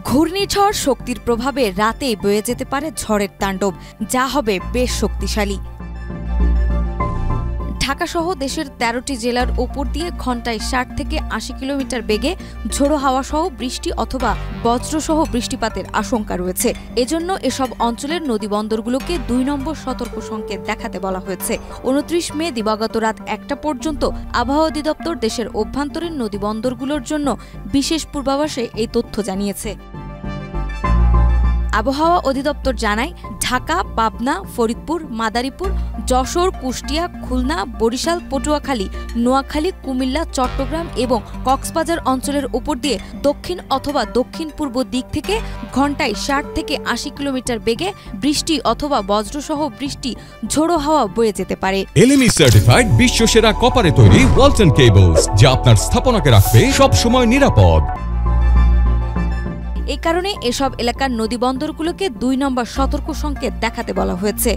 ঘূর্ণিঝড় শক্তির প্রভাবে রাতেই বয়ে যেতে পারে ঝড়ের তাণ্ডব, যা হবে বেশ শক্তিশালী। ঢাকাসহ দেশের ১৩টি জেলার ওপর দিয়ে ঘণ্টায় ৬০ থেকে ৮০ কিলোমিটার বেগে ঝোড়ো হাওয়াসহ বৃষ্টি অথবা বজ্রসহ বৃষ্টিপাতের আশঙ্কা রয়েছে। এজন্য এসব অঞ্চলের নদীবন্দরগুলোকে ২ নম্বর সতর্ক সংকেত দেখাতে বলা হয়েছে। ২৯ মে দিবাগত রাত ১টা পর্যন্ত আবহাওয়া অধিদপ্তর দেশের অভ্যন্তরীণ নদীবন্দরগুলোর জন্য বিশেষ পূর্বাভাসে এই তথ্য জানিয়েছে। আবহাওয়া অধিদপ্তর জানায়, ঢাকা, পাবনা, ফরিদপুর, মাদারীপুর, যশোর, কুষ্টিয়া, খুলনা, বরিশাল, পটুয়াখালী, নোয়াখালী, কুমিল্লা, চট্টগ্রাম এবং কক্সবাজার অঞ্চলের উপর দিয়ে দক্ষিণ অথবা দক্ষিণ পূর্ব দিক থেকে ঘণ্টায় ৬০ থেকে ৮০ কিলোমিটার বেগে বৃষ্টি অথবা বজ্রসহ বৃষ্টি ঝোড়ো হাওয়া বয়ে যেতে পারে। এলএমই সার্টিফাইড বিশ্বসেরা কপারে তৈরি ওয়ালটন কেবলস, যা আপনার স্থাপনাকে রাখবে সব সময় নিরাপদ। এই কারণে এসব এলাকার নদীবন্দরগুলোকে ২ নম্বর সতর্ক সংকেত দেখাতে বলা হয়েছে।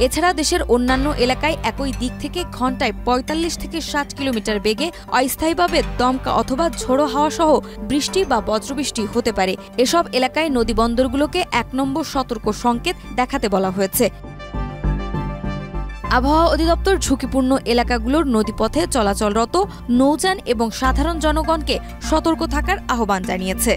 এছাড়া দেশের অন্যান্য এলাকায় একই দিক থেকে ঘণ্টায় ৪৫ থেকে ৬০ কিলোমিটার বেগে অস্থায়ীভাবে দমকা অথবা ঝোড়ো হাওয়া সহ বৃষ্টি বা বজ্রবৃষ্টি হতে পারে। এসব এলাকায় নদীবন্দরগুলোকে ১ নম্বর সতর্ক সংকেত দেখাতে বলা হয়েছে। আবহাওয়া অধিদপ্তর ঝুঁকিপূর্ণ এলাকাগুলোর নদীপথে চলাচলরত নৌযান এবং সাধারণ জনগণকে সতর্ক থাকার আহ্বান জানিয়েছে।